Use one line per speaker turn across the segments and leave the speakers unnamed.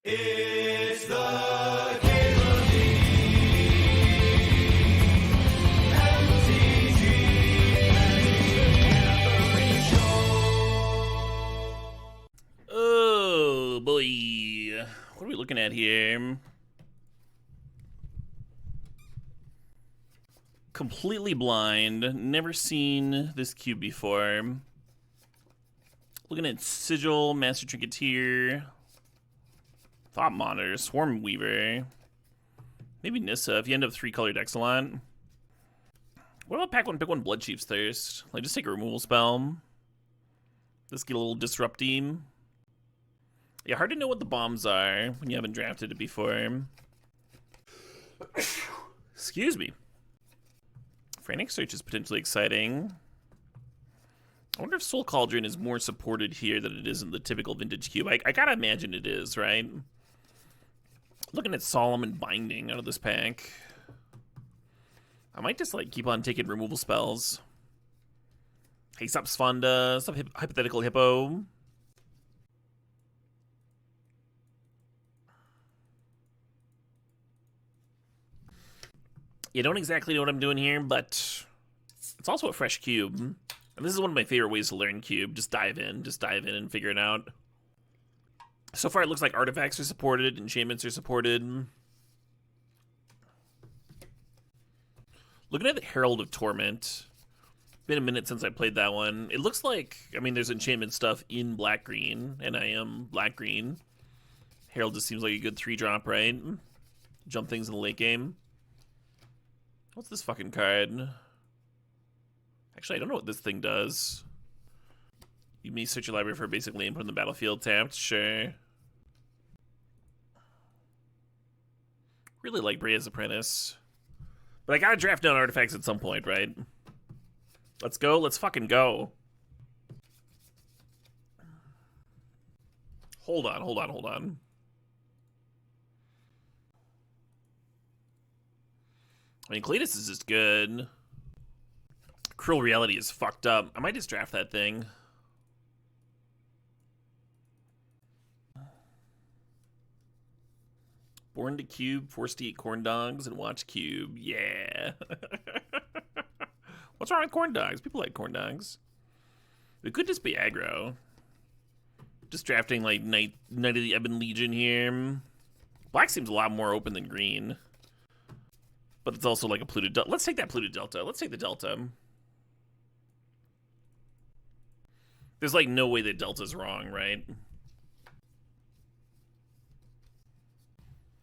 It's the Caitlin Lee MTGO Show.
Oh boy, what are we looking at here? Completely blind, never seen this cube before. Looking at Sigil, Master Trinketeer, Thought Monitor, Swarm Weaver, maybe Nissa if you end up 3-colored Excellent. What about pack one, pick one Blood Chief's Thirst? Like, just take a removal spell. Let's get a little disrupting. Yeah, hard to know what the bombs are when you haven't drafted it before. Excuse me. Frantic Search is potentially exciting. I wonder if Soul Cauldron is more supported here than it is in the typical Vintage Cube. I gotta imagine it is, right? Looking at Solemn and Binding out of this pack. I might just, like, keep on taking removal spells. Hey, sup, Sfonda. Sup, Hypothetical Hippo. You don't exactly know what I'm doing here, but it's also a fresh cube. And this is one of my favorite ways to learn cube. Just dive in and figure it out. So far, it looks like artifacts are supported, enchantments are supported. Looking at the Herald of Torment. Been a minute since I played that one. It looks like, I mean, there's enchantment stuff in black-green, and I am black-green. Herald just seems like a good 3-drop, right? Jump things in the late game. What's this fucking card? Actually, I don't know what this thing does. You may search your library for a basic land, put in the battlefield tapped. Sure. Really like Brea's Apprentice. But I gotta draft down artifacts at some point, right? Let's go. Let's fucking go. Hold on. I mean, Cletus is just good. Cruel Reality is fucked up. I might just draft that thing. Born to Cube, forced to eat corn dogs and watch Cube. Yeah. What's wrong with corn dogs? People like corn dogs. It could just be aggro. Just drafting like Knight of the Ebon Legion here. Black seems a lot more open than green. But it's also like a polluted delta. Let's take that polluted delta. Let's take the delta. There's like no way that delta's wrong, right?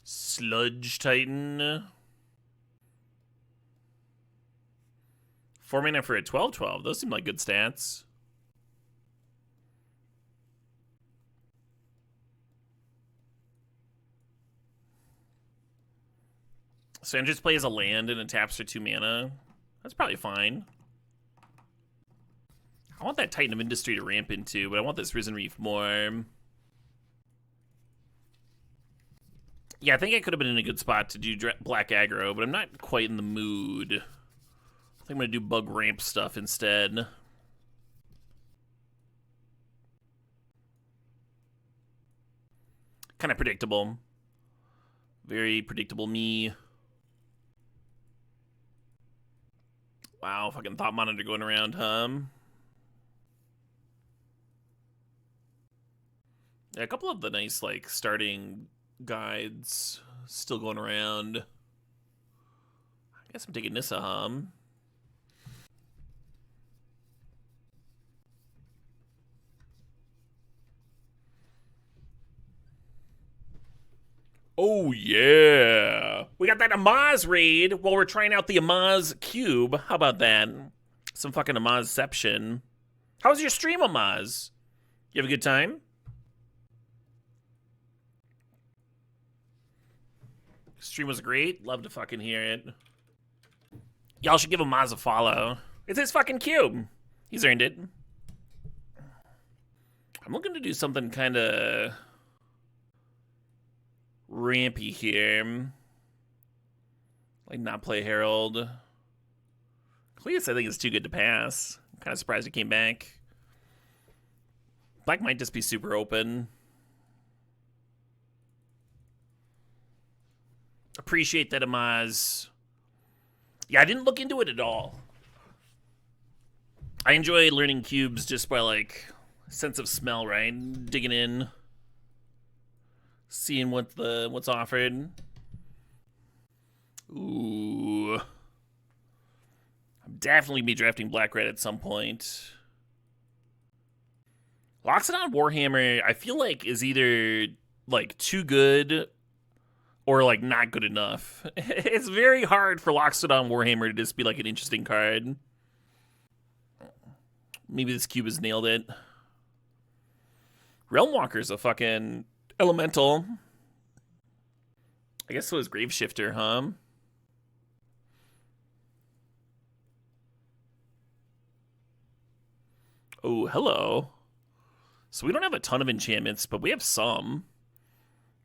Sludge Titan. 4 mana for a 12/12. Those seem like good stats. Sandra's plays a land and it taps for 2 mana. That's probably fine. I want that Titan of Industry to ramp into, but I want this Risen Reef more. Yeah, I think I could have been in a good spot to do black aggro, but I'm not quite in the mood. I think I'm going to do bug ramp stuff instead. Kind of predictable. Very predictable me. Wow, fucking Thought Monitor going around, huh? Yeah, a couple of the nice, like, starting guides still going around. I guess I'm taking Nissa, huh? Oh, yeah. We got that Amaz raid while we're trying out the Amaz cube. How about that? Some fucking Amazception. How was your stream, Amaz? You have a good time? Stream was great. Love to fucking hear it. Y'all should give Amaz a follow. It's his fucking cube. He's earned it. I'm looking to do something kind of rampy here. Like not play Herald. Cleus, I think, is too good to pass. I'm kind of surprised he came back. Black might just be super open. Appreciate that, Amaz. Yeah, I didn't look into it at all. I enjoy learning cubes just by, like, sense of smell, right? Digging in, seeing what's offered. Ooh. I'll definitely be drafting Black Red at some point. Loxodon Warhammer, I feel like, is either, like, too good or, like, not good enough. It's very hard for Loxodon Warhammer to just be, like, an interesting card. Maybe this cube has nailed it. Realmwalker's a fucking elemental. I guess so is Graveshifter, huh? Oh, hello. So we don't have a ton of enchantments, but we have some.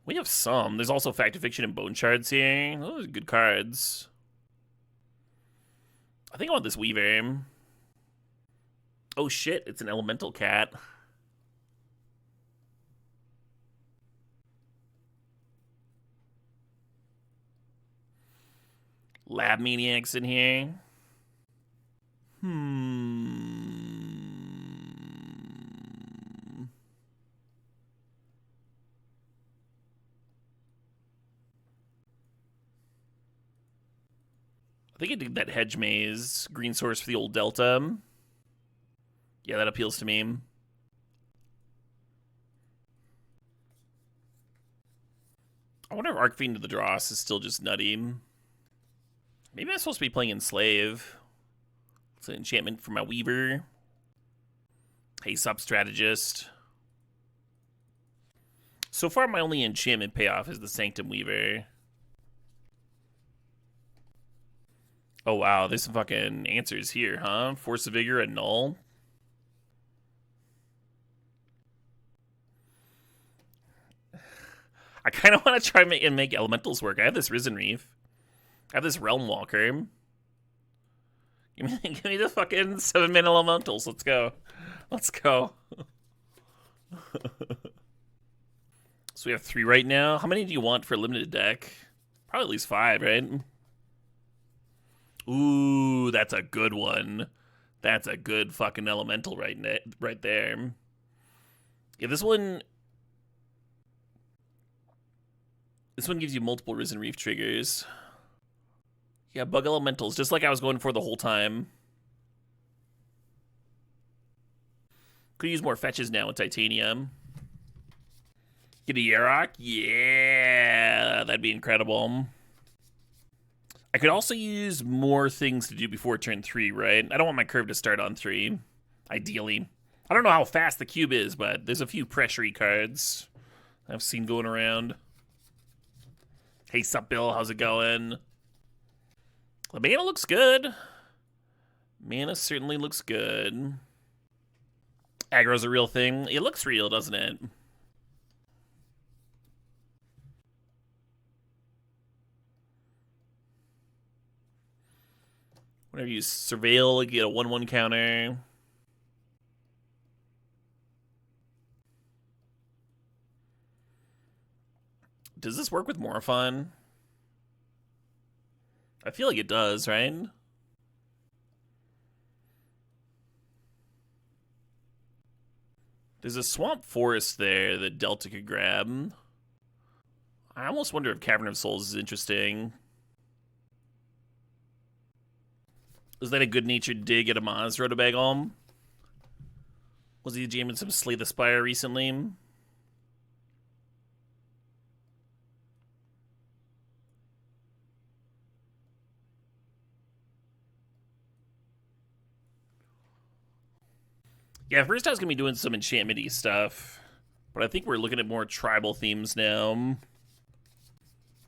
We have some. There's also Fact of Fiction and Bone Shards here. Those are good cards. I think I want this Weaver. Oh shit, it's an elemental cat. Lab Maniacs in here. I think I did that Hedge Maze. Green source for the old Delta. Yeah, that appeals to me. I wonder if Arcfiend of the Dross is still just nutty. Maybe I'm supposed to be playing Enslave. It's an enchantment for my Weaver. Hey, Sub Strategist. So far, my only enchantment payoff is the Sanctum Weaver. Oh, wow. There's some fucking answers here, huh? Force of Vigor and Null. I kind of want to try and make elementals work. I have this Risen Reef. I have this Realm Walker. Give me the fucking 7-mana elementals. Let's go. Let's go. So we have 3 right now. How many do you want for a limited deck? Probably at least 5, right? Ooh, that's a good one. That's a good fucking elemental right there. Yeah, this one gives you multiple Risen Reef triggers. Yeah, bug elementals, just like I was going for the whole time. Could use more fetches now with Titanium. Get a Yarok? Yeah, that'd be incredible. I could also use more things to do before turn 3, right? I don't want my curve to start on 3, ideally. I don't know how fast the cube is, but there's a few pressure-y cards I've seen going around. Hey, sup, Bill? How's it going? The mana looks good. Mana certainly looks good. Aggro's a real thing. It looks real, doesn't it? Whenever you surveil, you get a 1/1 counter. Does this work with Morphon? I feel like it does, right? There's a Swamp Forest there that Delta could grab. I almost wonder if Cavern of Souls is interesting. Is that a good-natured dig at Amaz Rotobagel? Was he jamming some Slay the Spire recently? Yeah, first I was going to be doing some enchantment-y stuff, but I think we're looking at more tribal themes now.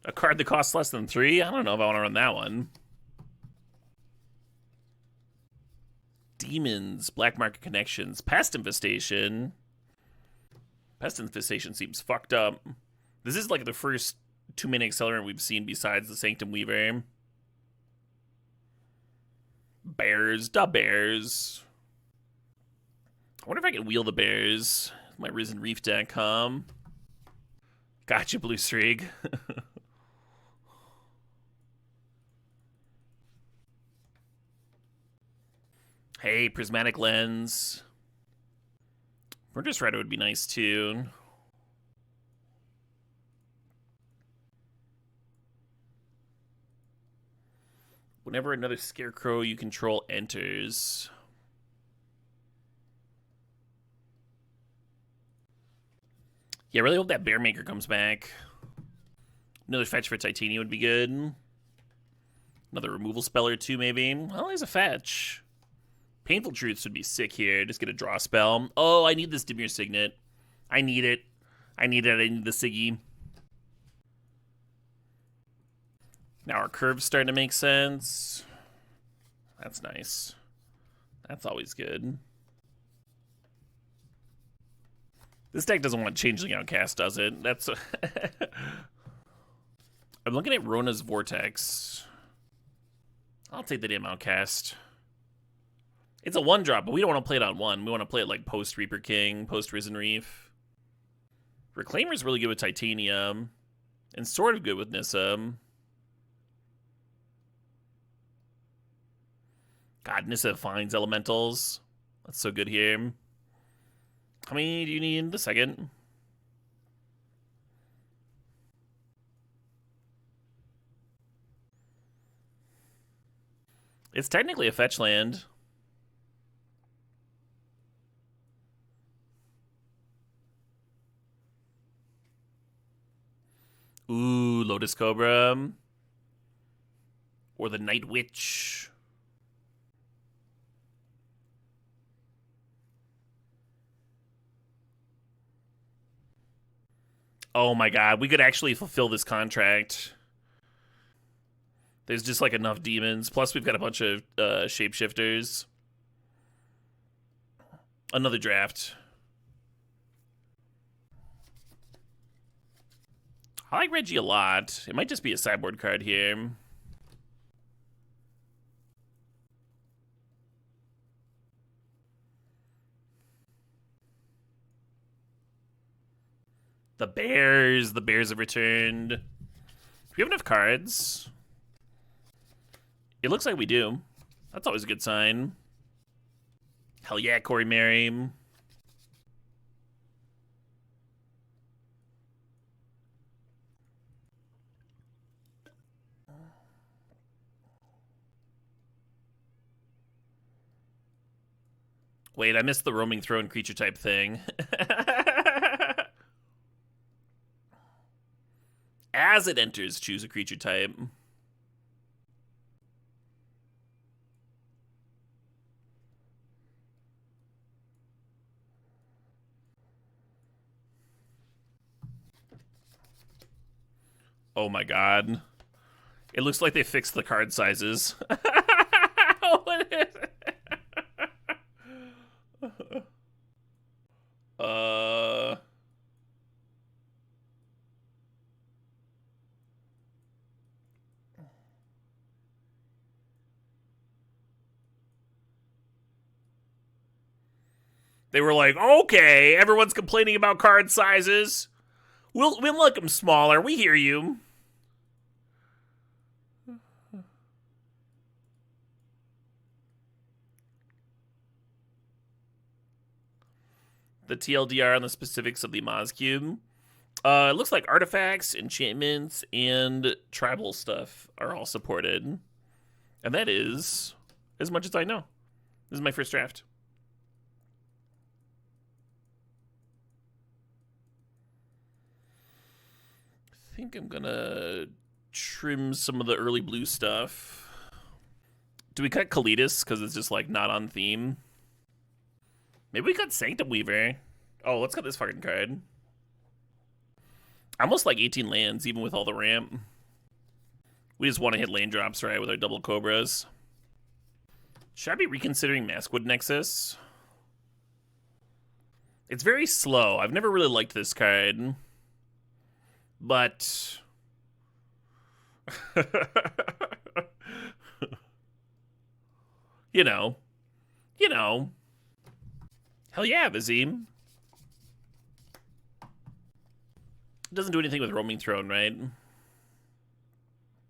A card that costs less than 3? I don't know if I want to run that one. Demons, Black Market Connections, Pest Infestation. Pest Infestation seems fucked up. This is like the first 2-mana accelerant we've seen besides the Sanctum Weaver. Bears, da bears. I wonder if I can wheel the bears. My Risen Reef deck, Gotcha, Blue Strig. Hey, prismatic lens. Murderous Rider would be nice too. Whenever another scarecrow you control enters. Yeah, I really hope that Bearmaker comes back. Another fetch for Titania would be good. Another removal spell or two, maybe. Well, there's a fetch. Painful Truths would be sick here. Just get a draw spell. Oh, I need this Dimir Signet. I need it. I need it. I need the Siggy. Now our curve's starting to make sense. That's nice. That's always good. This deck doesn't want Changeling Outcast, does it? That's... I'm looking at Rona's Vortex. I'll take the damn Outcast. It's a 1-drop, but we don't want to play it on 1. We want to play it like post Reaper King, post Risen Reef. Reclaimer's really good with Titanium. And sort of good with Nissa. God, Nissa finds elementals. That's so good here. How many do you need in the second? It's technically a fetch land. Ooh, Lotus Cobra. Or the Night Witch. Oh my god, we could actually fulfill this contract. There's just like enough demons. Plus we've got a bunch of shapeshifters. Another draft. I like Reggie a lot. It might just be a sideboard card here. The Bears have returned. Do we have enough cards? It looks like we do. That's always a good sign. Hell yeah, Corey Mary. Wait, I missed the roaming throne creature type thing. As it enters, choose a creature type. Oh my god. It looks like they fixed the card sizes. What is it? They were like, okay, everyone's complaining about card sizes. We'll make them smaller. We hear you. The TLDR on the specifics of the Amaz cube. It looks like artifacts, enchantments, and tribal stuff are all supported. And that is as much as I know. This is my first draft. I think I'm gonna trim some of the early blue stuff. Do we cut Kalidas because it's just like not on theme? Maybe we cut Sanctum Weaver. Oh, let's cut this fucking card. Almost like 18 lands, even with all the ramp. We just want to hit lane drops, right, with our double Cobras. Should I be reconsidering Maskwood Nexus? It's very slow. I've never really liked this card. But... You know. Hell yeah, Vizim. Doesn't do anything with Roaming Throne, right?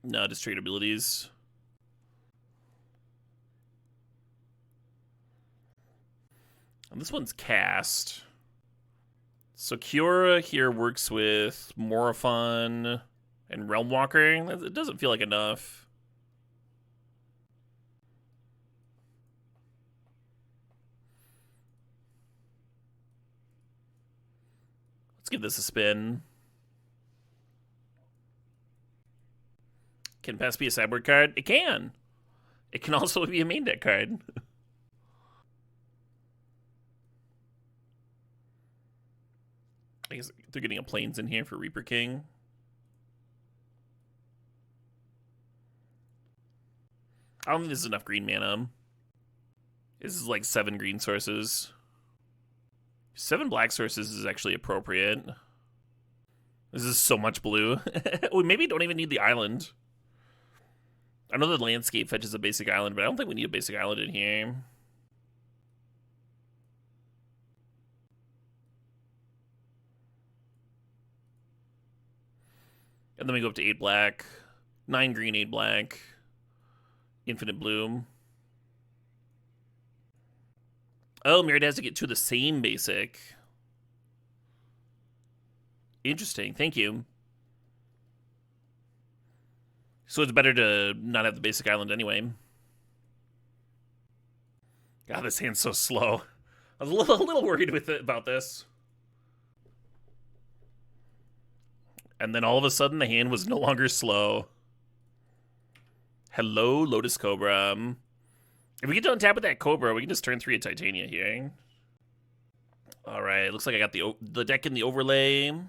No, just trade abilities. And this one's cast. So Kiora here works with Morophon and Realm Walker. It doesn't feel like enough. Let's give this a spin. Can Pass be a sideboard card? It can. It can also be a main deck card. I guess they're getting a Plains in here for Reaper King. I don't think this is enough green mana. This is like 7 green sources. 7 black sources is actually appropriate. This is so much blue. We maybe don't even need the island. I know the landscape fetches a basic island, but I don't think we need a basic island in here. And then we go up to 8 black, 9 green, 8 black, infinite bloom. Oh, Myriad has to get 2 of the same basic. Interesting, thank you. So it's better to not have the basic island anyway. God, this hand's so slow. I was a little worried about this. And then all of a sudden, the hand was no longer slow. Hello, Lotus Cobra. If we get to untap with that Cobra, we can just turn 3 at Titania here. All right, looks like I got the deck in the overlay. Well,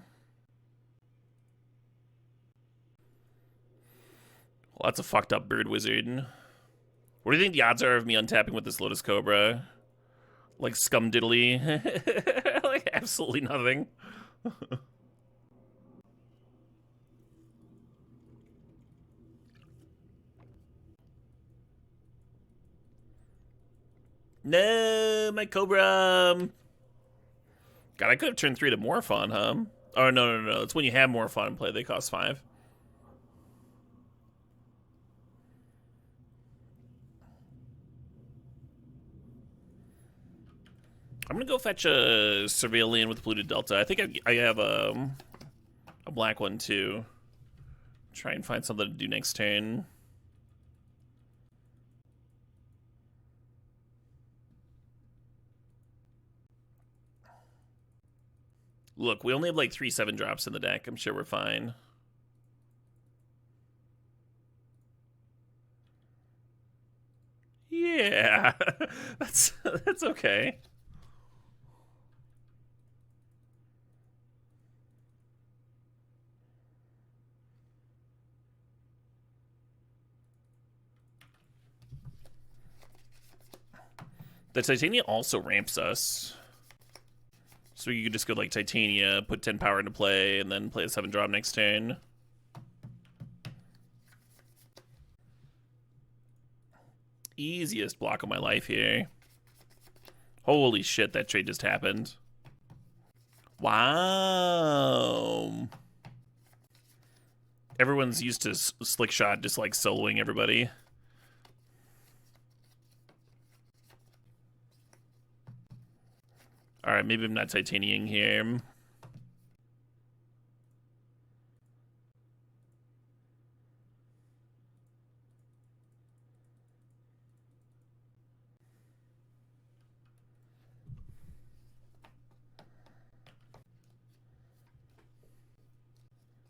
that's a fucked up Bird Wizard. What do you think the odds are of me untapping with this Lotus Cobra? Like scum diddly? Like absolutely nothing. No, my Cobra. God, I could have turned 3 to Morphon, huh? Oh, no. It's when you have Morphon in play, they cost 5. I'm gonna go fetch a Surveillian with Polluted Delta. I think I have a black one too. Try and find something to do next turn. Look, we only have like 3 7-drops in the deck. I'm sure we're fine. Yeah, that's okay. The Titania also ramps us. So you could just go like Titania, put 10 power into play, and then play a 7-drop next turn. Easiest block of my life here. Holy shit, that trade just happened. Wow. Everyone's used to Slick Shot just like soloing everybody. Alright, maybe I'm not Titaniaing here.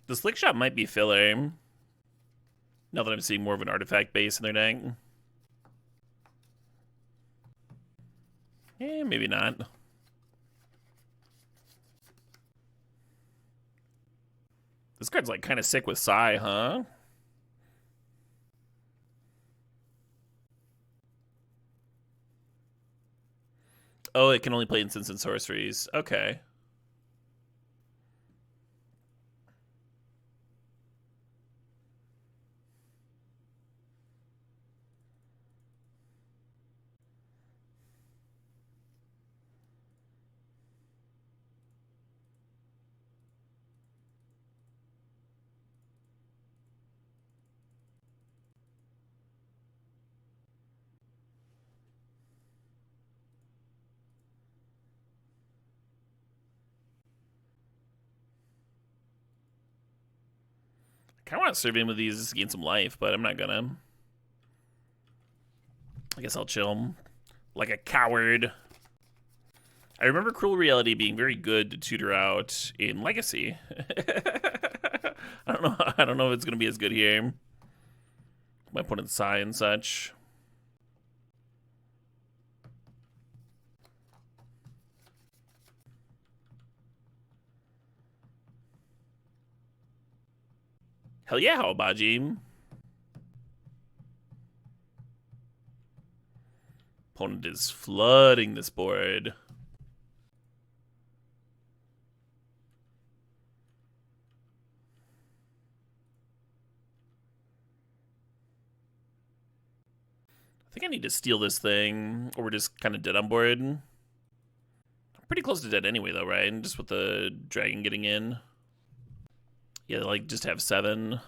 The Slick Shot might be filler. Now that I'm seeing more of an artifact base in their deck. Eh, maybe not. This card's like kind of sick with Psy, huh? Oh, it can only play instants and sorceries. Okay. kind of want to serve in with these just to gain some life, but I'm not gonna. I guess I'll chill. Like a coward. I remember Cruel Reality being very good to tutor out in Legacy. I don't know if it's gonna be as good here. My opponent's Sai and such. Hell yeah, Haobaji. Opponent is flooding this board. I think I need to steal this thing, or we're just kind of dead on board. I'm pretty close to dead anyway, though, right? Just with the dragon getting in. Yeah, like, just have 7.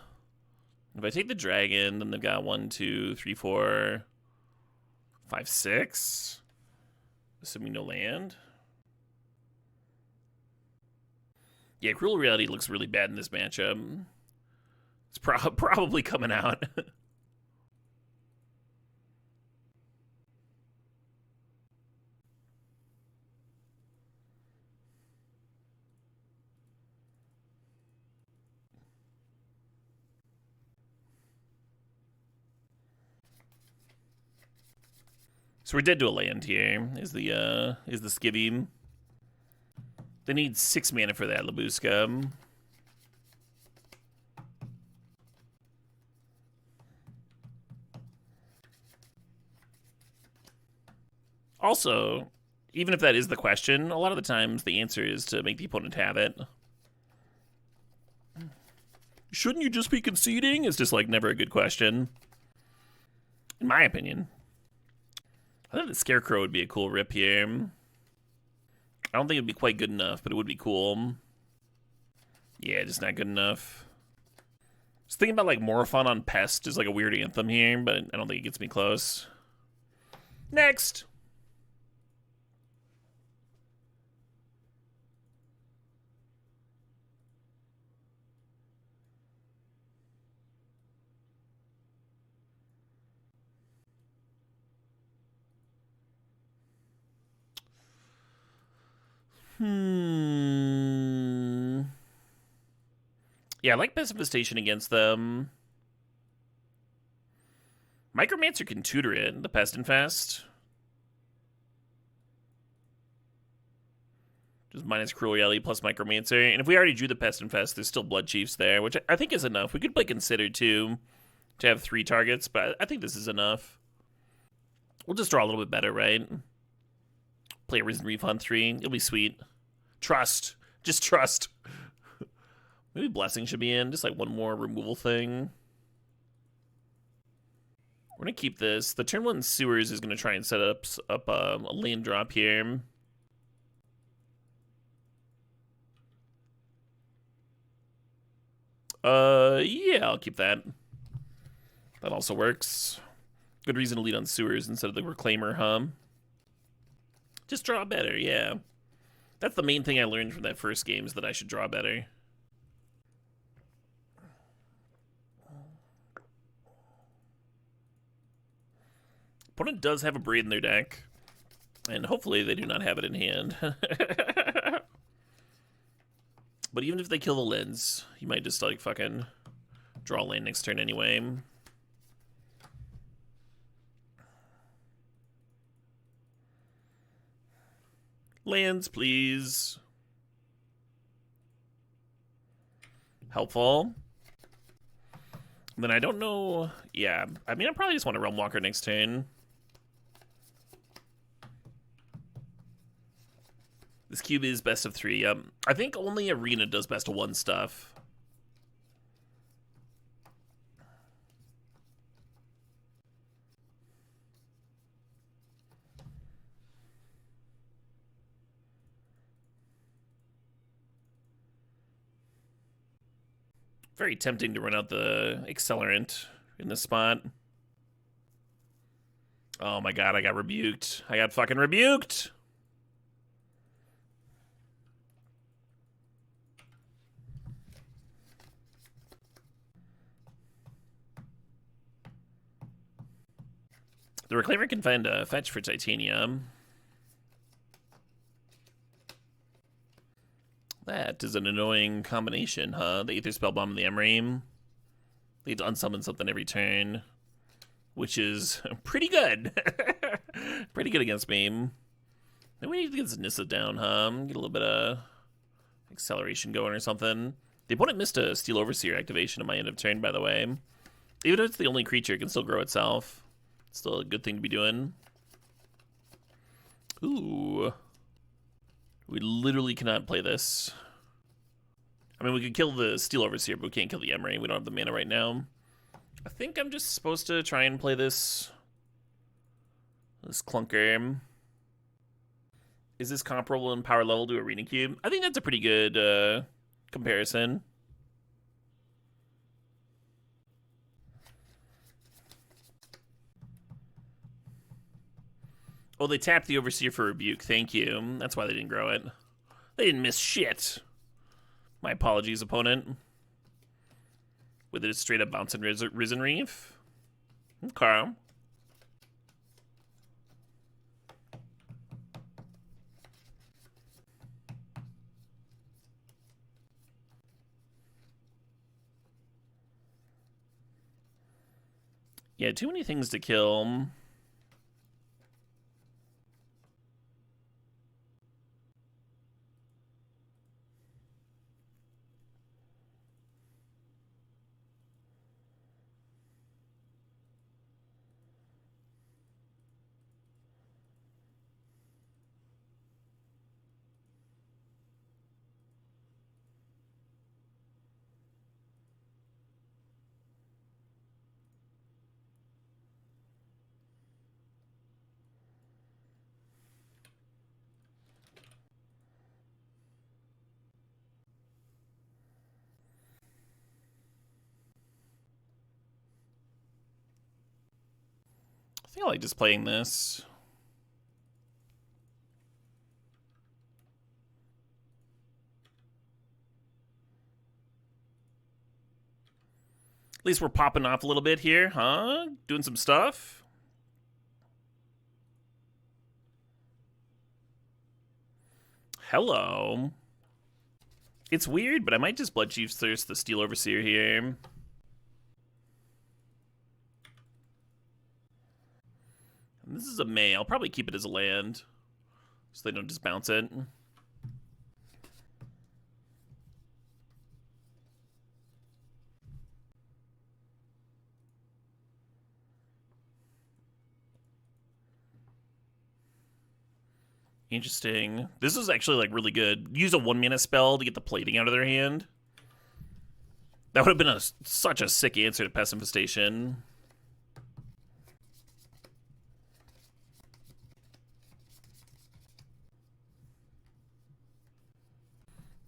If I take the dragon, then they've got 1, 2, 3, 4, 5, 6. Assuming no land. Yeah, Cruel Reality looks really bad in this matchup. It's probably coming out. So we're dead to a land here. Is the skivvy. They need 6 mana for that, Labuska. Also, even if that is the question, a lot of the times the answer is to make the opponent have it. Shouldn't you just be conceding? It's just like never a good question. In my opinion. I think the Scarecrow would be a cool rip here. I don't think it'd be quite good enough, but it would be cool. Yeah, just not good enough. Just thinking about like Morophon on Pest is like a weird anthem here, but I don't think it gets me close. Next! Yeah, I like Pest Infestation against them. Micromancer can tutor it, the Pest Infest. Just minus Cruel Reality plus Micromancer. And if we already drew the Pest Infest, there's still Blood Chiefs there, which I think is enough. We could play Consider, too, to have 3 targets, but I think this is enough. We'll just draw a little bit better, right? Play a Risen Reef on 3. It'll be sweet. Trust. Just trust. Maybe Blessing should be in. Just like one more removal thing. We're going to keep this. The turn 1 Sewers is going to try and set up a land drop here. Yeah, I'll keep that. That also works. Good reason to lead on Sewers instead of the Reclaimer, huh? Just draw better, yeah. That's the main thing I learned from that first game, is that I should draw better. Opponent does have a Braid in their deck, and hopefully they do not have it in hand. But even if they kill the lens, you might just like fucking draw a land next turn anyway. Lands, please. Helpful. Then I don't know. Yeah, I mean, I probably just want to Realm Walker next turn. This cube is best of 3. I think only Arena does best of 1 stuff. Very tempting to run out the Accelerant in this spot. Oh my god, I got rebuked. I got fucking rebuked! The Reclaimer can find a fetch for Titanium. That is an annoying combination, huh? The Aether Spellbomb and the Emreem. They need to unsummon something every turn, which is pretty good. Pretty good against me. Then we need to get this Nissa down, huh? Get a little bit of acceleration going or something. The opponent missed a Steel Overseer activation at my end of turn, by the way. Even if it's the only creature, it can still grow itself. It's still a good thing to be doing. Ooh. We literally cannot play this. I mean, we could kill the Steel Overseer, but we can't kill the Emery. We don't have the mana right now. I think I'm just supposed to try and play this clunker. Is this comparable in power level to Arena Cube? I think that's a pretty good comparison. Oh, they tapped the Overseer for Rebuke. Thank you. That's why they didn't grow it. They didn't miss shit. My apologies, opponent. With it straight up bouncing Risen Reef. Okay. Yeah, too many things to kill. I think I like just playing this. At least we're popping off a little bit here, huh? Doing some stuff. Hello. It's weird, but I might just Blood Chief's Thirst the Steel Overseer here. And this is a May. I'll probably keep it as a land, so they don't just bounce it. Interesting. This is actually like really good. Use a 1-mana spell to get the plating out of their hand. That would have been such a sick answer to Pest Infestation.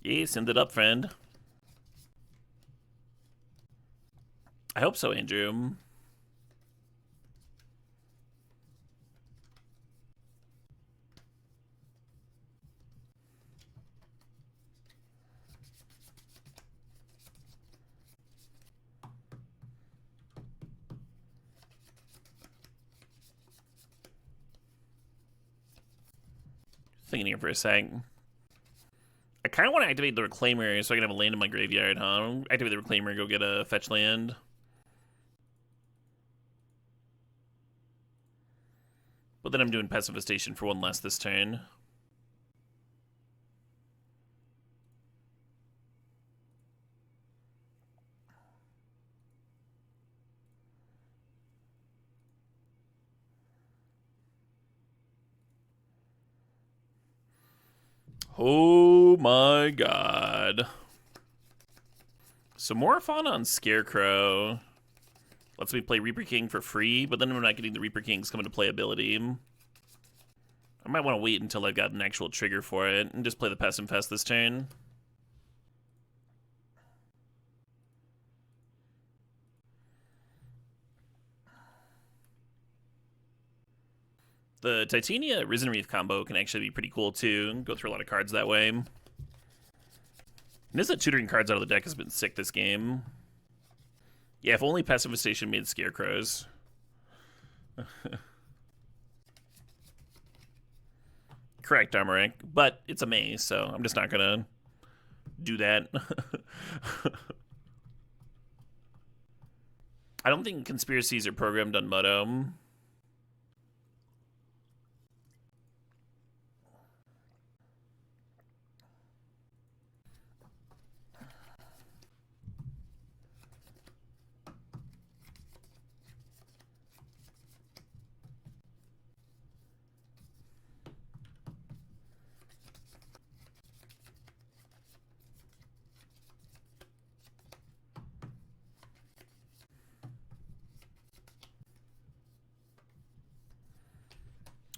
Yeah, send it up, friend. I hope so, Andrew. Thinking here for a sec. I kind of want to activate the Reclaimer so I can have a land in my graveyard, huh? Activate the Reclaimer, go get a fetch land. But then I'm doing Pest Infestation for one less this turn. Oh my god. So more fun on Scarecrow. Lets me play Reaper King for free, but then I'm not getting the Reaper King's come into playability. I might want to wait until I've got an actual trigger for it and just play the Pest Infest this turn. The Titania Risen Reef combo can actually be pretty cool too. Go through a lot of cards that way. Nissa tutoring cards out of the deck has been sick this game. Yeah, if only Pest Infestation made Scarecrows. Correct, Armoric. But it's a maze, so I'm just not gonna do that. I don't think conspiracies are programmed on Moto.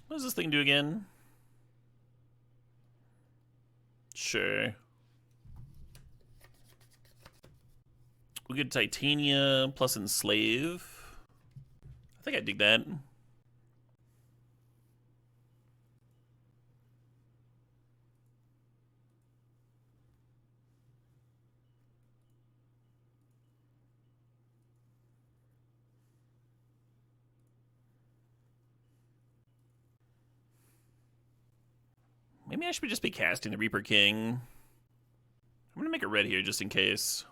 What does this thing do again? Sure. We get Titania plus Enslave. I think I dig that. Maybe I should just be casting the Reaper King. I'm gonna make a red here just in case.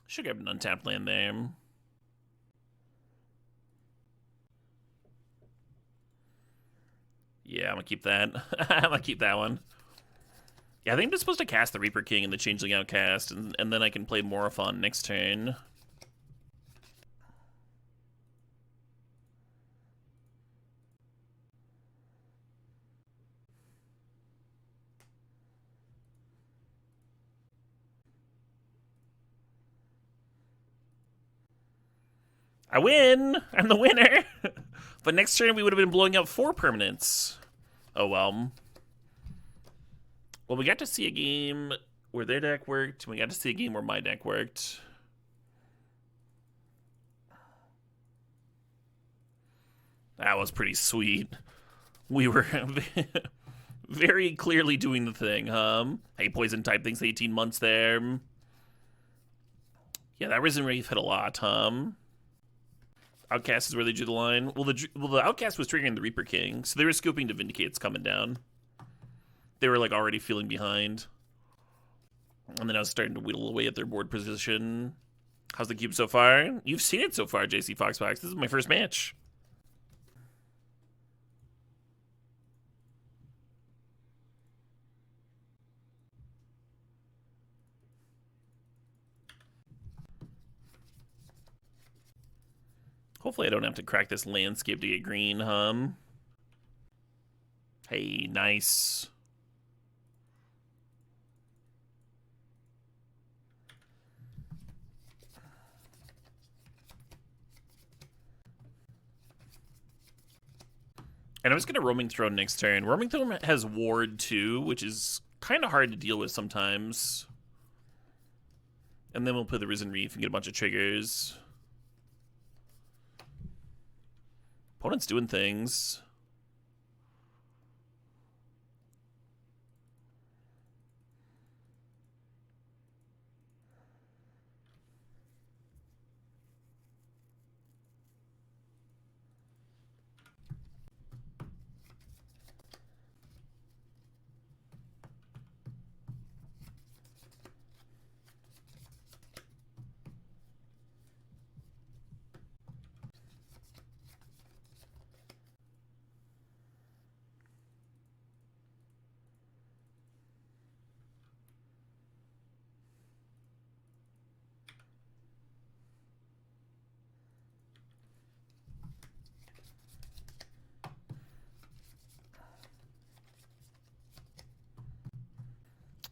Should grab an untapped land there. Yeah, I'm gonna keep that. I'm gonna keep that one. Yeah, I think I'm just supposed to cast the Reaper King and the Changeling Outcast, and then I can play Morophon next turn. I win! I'm the winner! But next turn we would have been blowing up 4 permanents. Oh well. Well, we got to see a game where their deck worked, and we got to see a game where my deck worked. That was pretty sweet. We were very clearly doing the thing, Hey, poison type things 18 months there. Yeah, that Risen Wraith hit a lot, Outcast is where they drew the line. Well, the Outcast was triggering the Reaper King, so they were scoping to Vindicate's coming down. They were, like, already feeling behind. And then I was starting to whittle away at their board position. How's the cube so far? You've seen it so far, JC Foxbox. This is my first match. Hopefully I don't have to crack this landscape to get green, Hey, nice. And I was going to Roaming Throne next turn. Roaming Throne has Ward too, which is kind of hard to deal with sometimes. And then we'll play the Risen Reef and get a bunch of triggers. Opponent's doing things.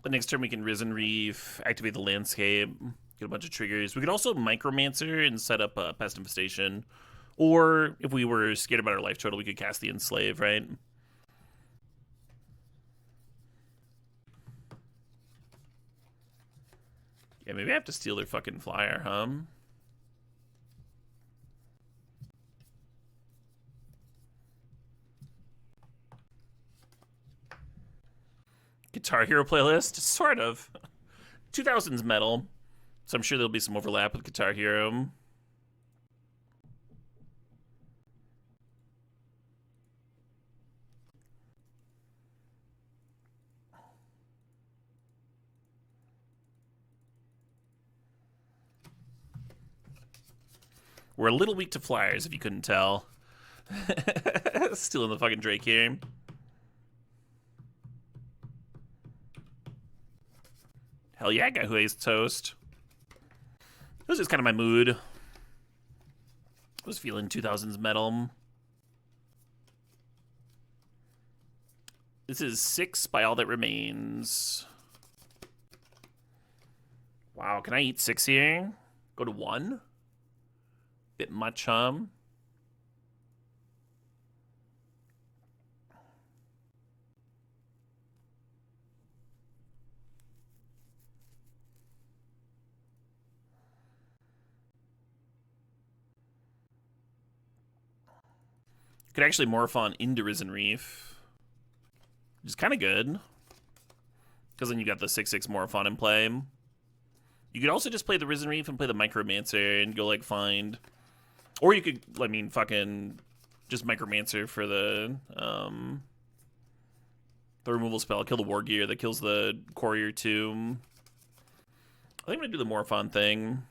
The next turn we can Risen Reef, activate the landscape, get a bunch of triggers. We could also Micromancer and set up a Pest Infestation. Or if we were scared about our life total, we could cast the Enslave, right? Yeah, maybe I have to steal their fucking flyer, huh? Guitar Hero playlist? Sort of. 2000s metal. So I'm sure there'll be some overlap with Guitar Hero. We're a little weak to flyers, if you couldn't tell. Stealing the fucking Drake here. Hell yeah, guy who hates toast. This is kind of my mood. I was feeling 2000s metal. This is 6 by All That Remains. Wow, can I eat 6 here? Go to 1? Bit much, huh? Could actually morph on into Risen Reef, which is kind of good. Because then you got the 6/6 morph on in play. You could also just play the Risen Reef and play the Micromancer and go, like, find... Or you could, I mean, fucking just Micromancer for the removal spell. Kill the War Gear that kills the Courier too. I think I'm going to do the morph on thing.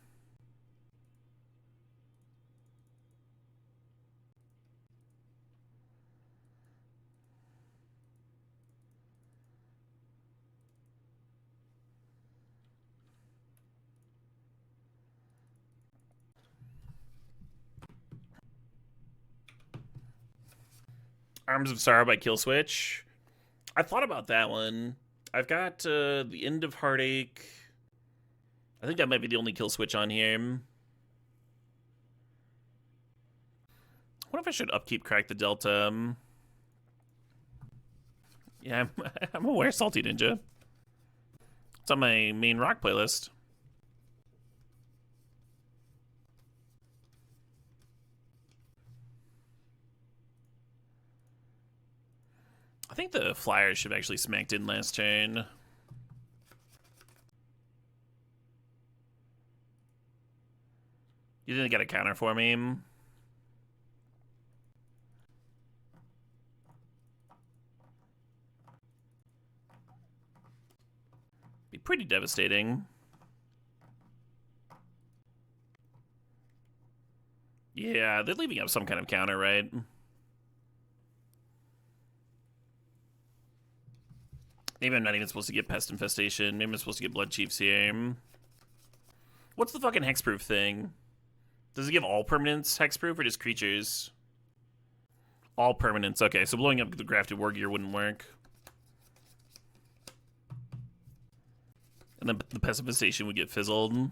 Arms of Sorrow by Killswitch. I thought about that one. I've got the End of Heartache. I think that might be the only Killswitch on here. What if I should upkeep Crack the Delta? Yeah, I'm aware, Salty Ninja. It's on my main rock playlist. I think the Flyers should have actually smacked in last turn. You didn't get a counter for me. Be pretty devastating. Yeah, they're leaving up some kind of counter, right? Maybe I'm not even supposed to get Pest Infestation. Maybe I'm supposed to get Blood Chiefs here. What's the fucking hexproof thing? Does it give all permanents hexproof or just creatures? All permanents. Okay, so blowing up the Grafted War Gear wouldn't work. And then the Pest Infestation would get fizzled.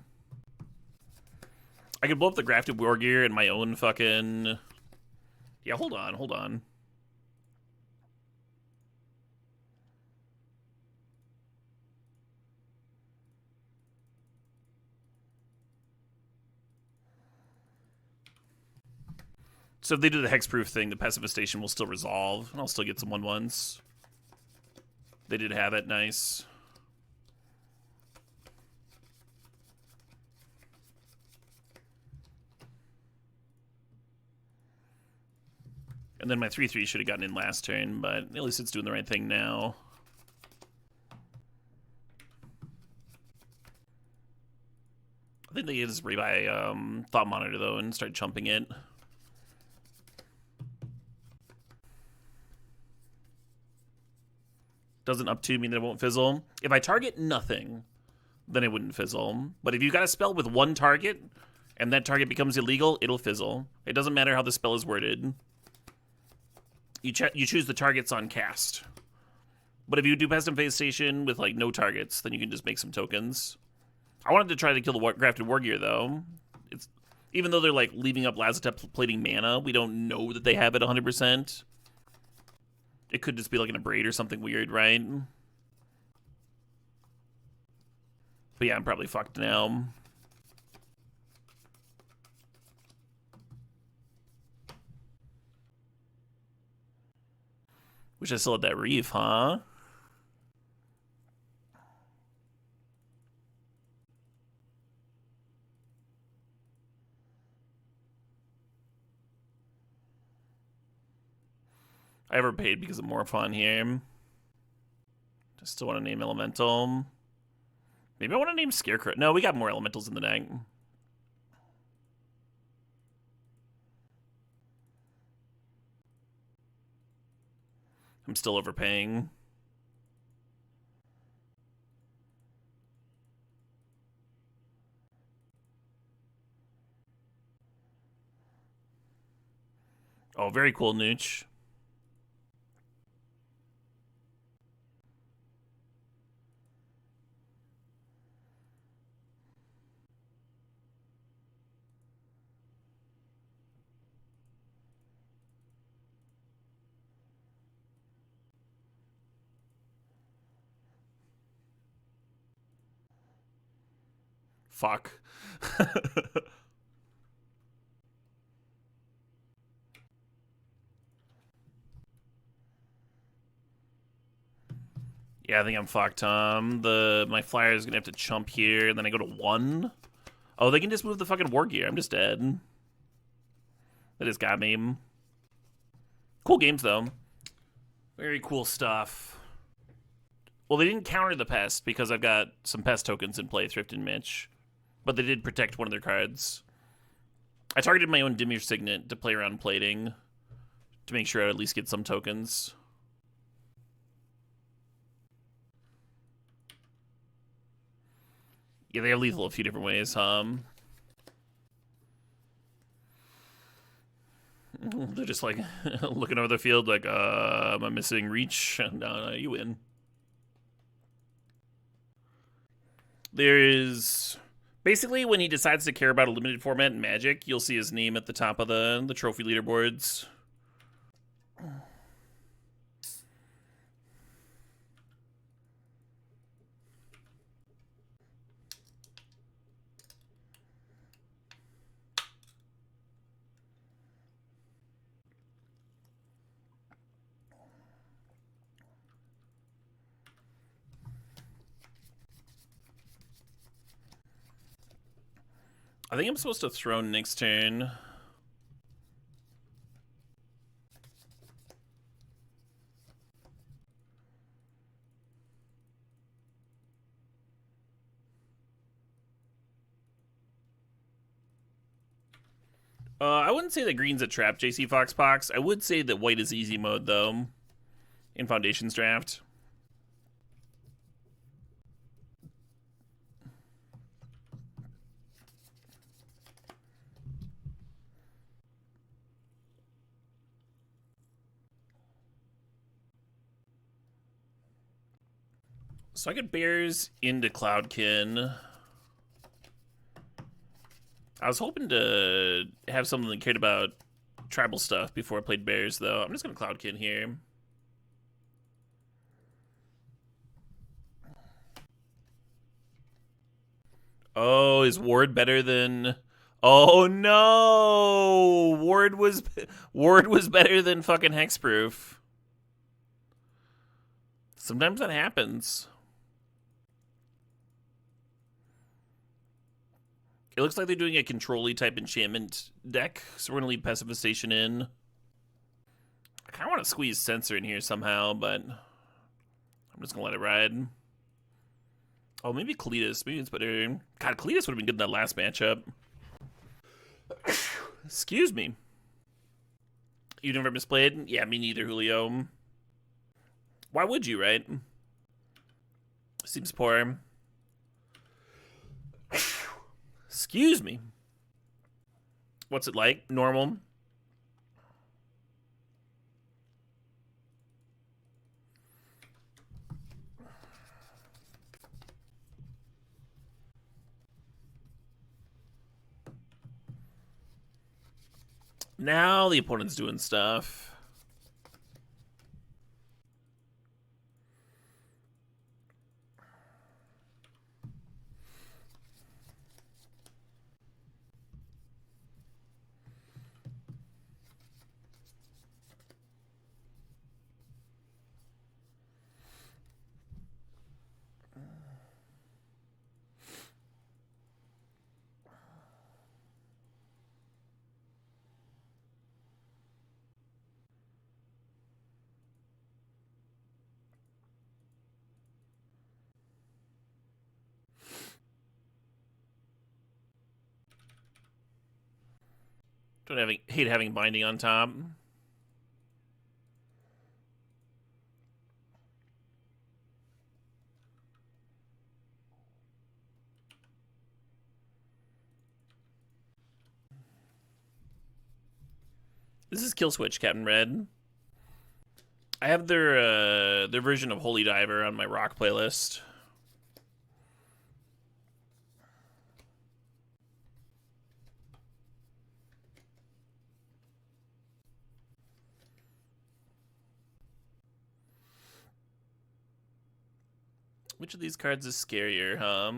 I could blow up the Grafted War Gear in my own fucking... Yeah, hold on. So if they do the hexproof thing, the Pacifistation will still resolve, and I'll still get some 1/1s. They did have it, nice. And then my 3/3 should have gotten in last turn, but at least it's doing the right thing now. I think they just rebuy Thought Monitor, though, and start chumping it. Doesn't up 2 mean that it won't fizzle? If I target nothing, then it wouldn't fizzle. But if you got a spell with one target, and that target becomes illegal, it'll fizzle. It doesn't matter how the spell is worded. You choose the targets on cast. But if you do Pest Infestation with, like, no targets, then you can just make some tokens. I wanted to try to kill the Grafted War Gear, though. Even though they're, like, leaving up Lazotep plating mana, we don't know that they have it 100%. It could just be like an Abrade or something weird, right? But yeah, I'm probably fucked now. Wish I still had that reef, huh? I overpaid because of Morphon here. Just still want to name Elemental. Maybe I want to name Scarecrow. No, we got more Elementals in the deck. I'm still overpaying. Oh, very cool, Nooch. Fuck. Yeah, I think I'm fucked, Tom. My flyer is gonna have to chump here, and then I go to 1. Oh, they can just move the fucking war gear. I'm just dead. That just got me. Cool games, though. Very cool stuff. Well, they didn't counter the pest because I've got some pest tokens in play, Thrift and Mitch. But they did protect one of their cards. I targeted my own Dimir Signet to play around plating to make sure I would at least get some tokens. Yeah, they have lethal a few different ways, They're just like looking over the field like, am I missing reach? No, you win. There is basically when he decides to care about a limited format in Magic, you'll see his name at the top of the trophy leaderboards. I think I'm supposed to throne next turn. I wouldn't say that green's a trap, JC Foxpox. I would say that white is easy mode, though, in Foundations draft. So I get Bears into Cloudkin. I was hoping to have something that cared about tribal stuff before I played Bears, though. I'm just going to Cloudkin here. Oh, is Ward better than... Oh, no! Ward was better than fucking Hexproof. Sometimes that happens. It looks like they're doing a control-y type enchantment deck, so we're going to leave Pacification in. I kind of want to squeeze Censor in here somehow, but I'm just going to let it ride. Oh, maybe Kalitas. Maybe it's better. God, Kalitas would have been good in that last matchup. Excuse me. You never misplayed? Yeah, me neither, Julio. Why would you, right? Seems poor. Excuse me. What's it like? Normal? Now the opponent's doing stuff. Hate having binding on top. This is Kill Switch, Captain Red. I have their version of Holy Diver on my rock playlist. Which of these cards is scarier, huh?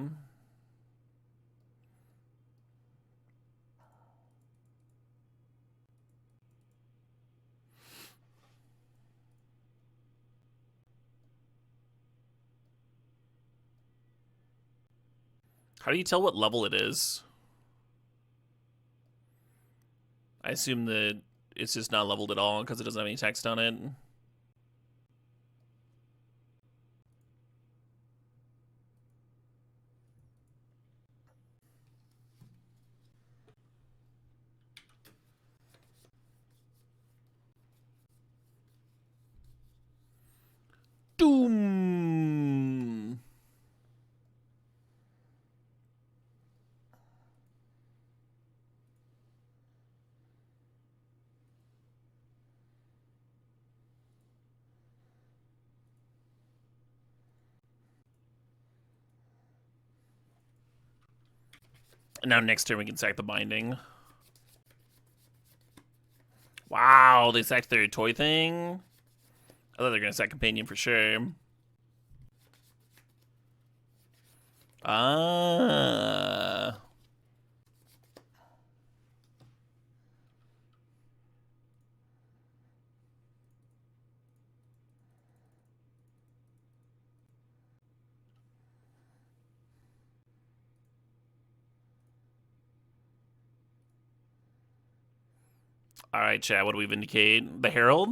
How do you tell what level it is? I assume that it's just not leveled at all because it doesn't have any text on it. Doom! And now next turn we can sack the binding. Wow, they sacked their toy thing? I thought they were going to sack Companion for sure. Ah. All right, chat, what do we vindicate? The Herald?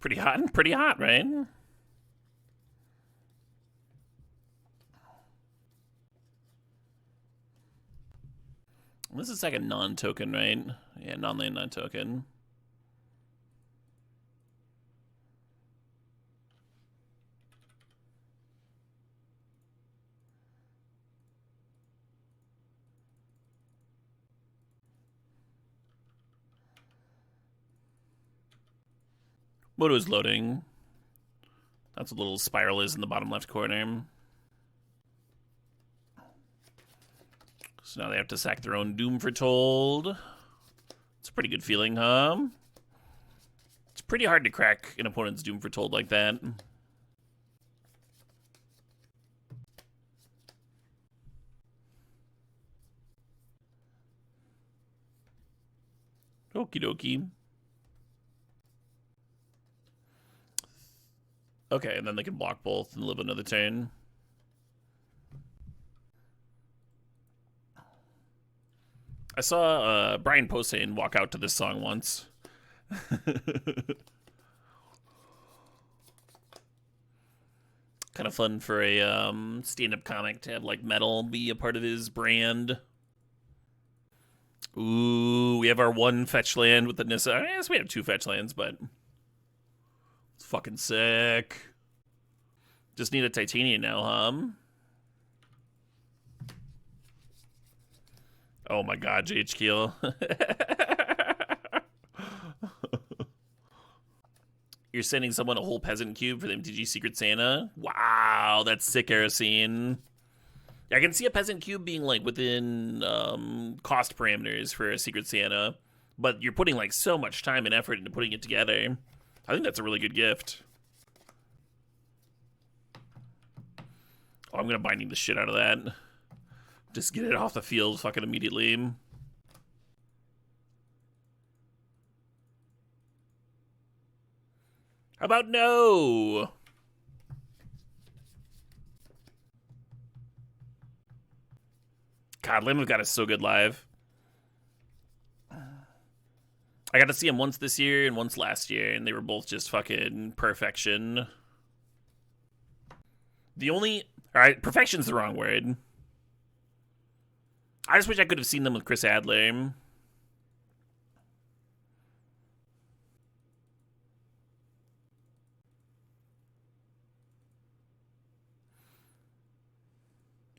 Pretty hot, right? This is like a non-token, right? Yeah, non-land, non-token. Moto is loading. That's what little spiral is in the bottom left corner. So now they have to sack their own Doom for Told. It's a pretty good feeling, huh? It's pretty hard to crack an opponent's Doom for Told like that. Okie dokie. Okay, and then they can block both and live another turn. I saw Brian Posehn walk out to this song once. Kind of fun for a stand-up comic to have like metal be a part of his brand. Ooh, we have our one fetch land with the Nissa. I guess we have two fetch lands, but it's fucking sick. Just need a Titanium now, huh? Oh my god, JH Keel. You're sending someone a whole peasant cube for the MTG Secret Santa? Wow, that's sick, Erosine. I can see a peasant cube being like within cost parameters for a Secret Santa, but you're putting like so much time and effort into putting it together. I think that's a really good gift. Oh, I'm gonna binding the shit out of that. Just get it off the field fucking immediately. How about no? God, Limit got us so good live. I got to see them once this year and once last year, and they were both just fucking perfection. The only... Alright, perfection's the wrong word. I just wish I could have seen them with Chris Adler.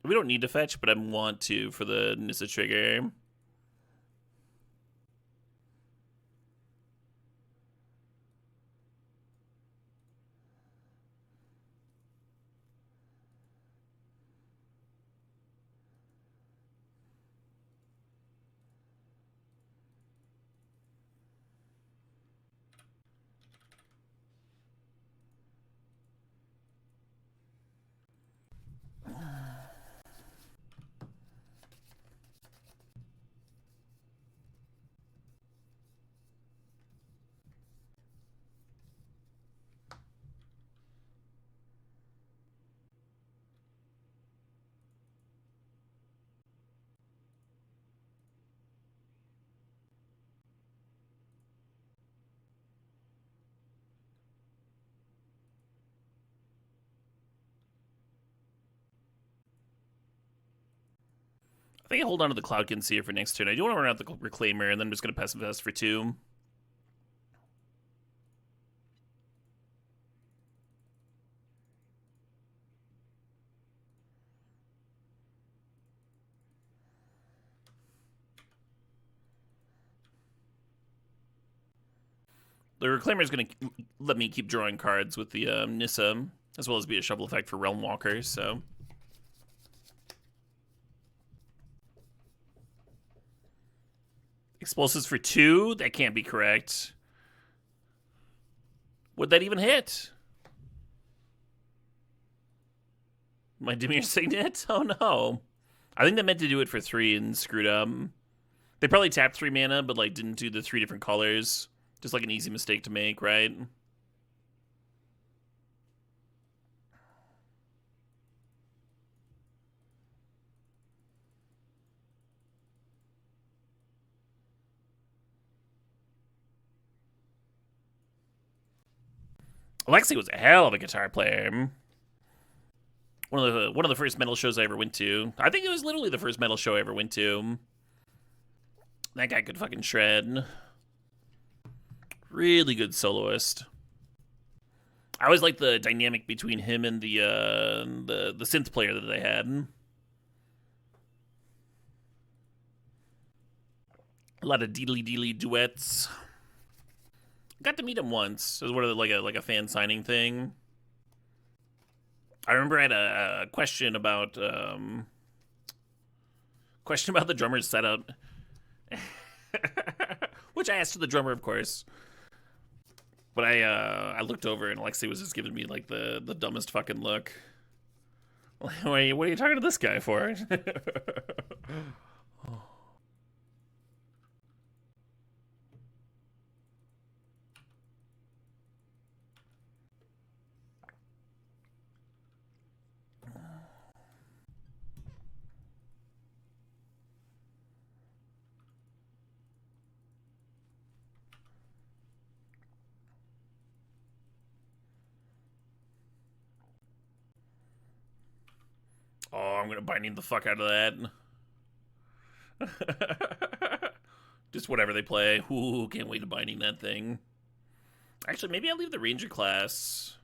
We don't need to fetch, but I want to for the Nissa trigger. I think I hold on to the Cloud Concealer for next turn. I do want to run out the Reclaimer, and then I'm just going to pass invest for 2. The Reclaimer is going to let me keep drawing cards with the Nissa, as well as be a shuffle effect for Realm Walker, so... Explosives for 2? That can't be correct. Would that even hit? My Dimir Signet? Oh no. I think that meant to do it for 3 and screwed up. They probably tapped 3 mana, but like didn't do the 3 different colors. Just like an easy mistake to make, right? Alexei was a hell of a guitar player. One of the first metal shows I ever went to. I think it was literally the first metal show I ever went to. That guy could fucking shred. Really good soloist. I always liked the dynamic between him and the synth player that they had. A lot of deedly duets. Got to meet him once. It was one of the, like a fan signing thing. I remember I had a question about the drummer's setup, which I asked to the drummer, of course. But I looked over and Alexei was just giving me like the dumbest fucking look. What are you talking to this guy for? Oh, I'm gonna binding the fuck out of that. Just whatever they play. Ooh, can't wait to binding that thing. Actually, maybe I'll leave the Ranger class.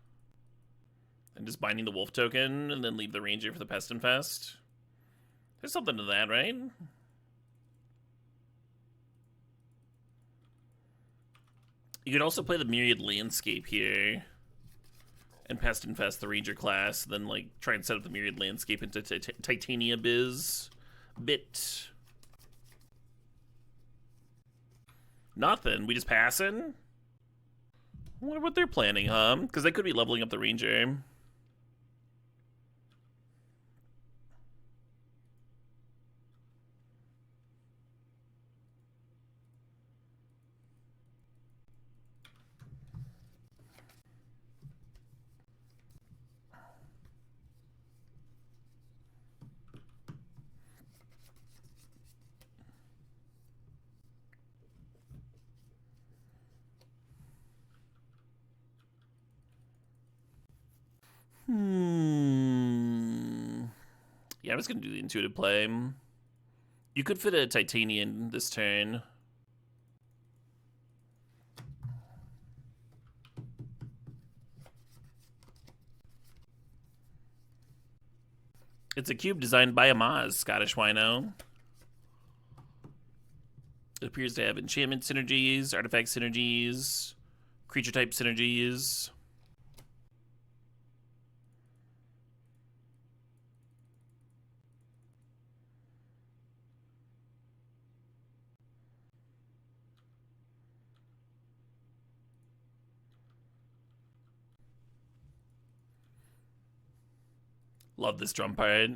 And just binding the Wolf token, and then leave the Ranger for the Pest Infest. There's something to that, right? You could also play the Myriad Landscape here. And Pest Infest the Ranger class, then like try and set up the Myriad Landscape into Titania Biz bit. Nothing. We just passing? I wonder what they're planning, huh? Because they could be leveling up the Ranger. Yeah, I was going to do the intuitive play. You could fit a Titanian this turn. It's a cube designed by Amaz, Scottish wino. It appears to have enchantment synergies, artifact synergies, creature type synergies. Love this drum part.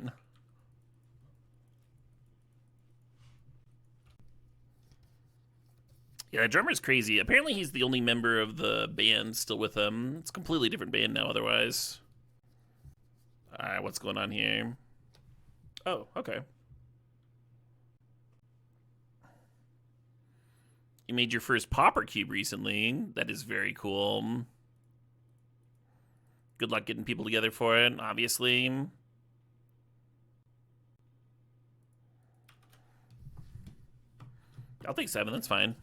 Yeah, that drummer's crazy. Apparently he's the only member of the band still with him. It's a completely different band now otherwise. Alright, what's going on here? Oh, okay. You made your first Pauper Cube recently. That is very cool. Good luck getting people together for it, obviously. I'll take 7, that's fine.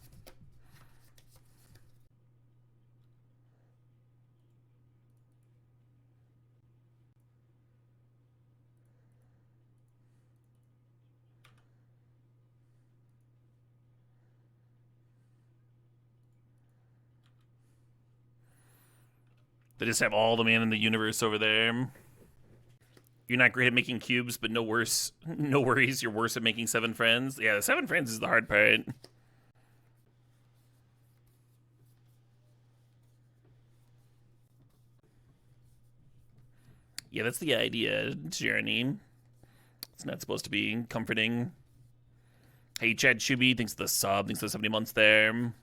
They just have all the man in the universe over there. You're not great at making cubes, but no worries. You're worse at making 7 friends. Yeah, the 7 friends is the hard part. Yeah, that's the idea, Jeremy. It's not supposed to be comforting. Hey, Chad Shuby, thanks for the sub. Thanks for the 70 months there.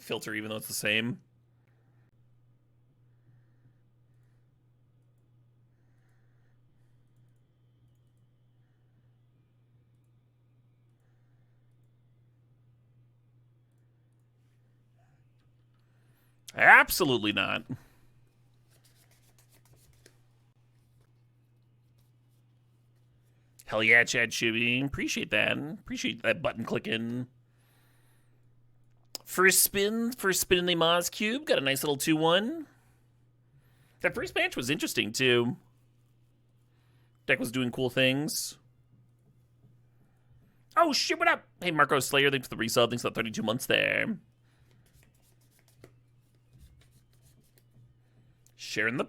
Filter even though it's the same. Absolutely not. Hell yeah, Chad Shuby. Appreciate that. Appreciate that button clicking. First spin in the Amaz Cube. Got a nice little 2-1. That first match was interesting, too. Deck was doing cool things. Oh, shit, what up? Hey, Marco Slayer, thanks for the resub. Thanks for the 32 months there. Sharing the...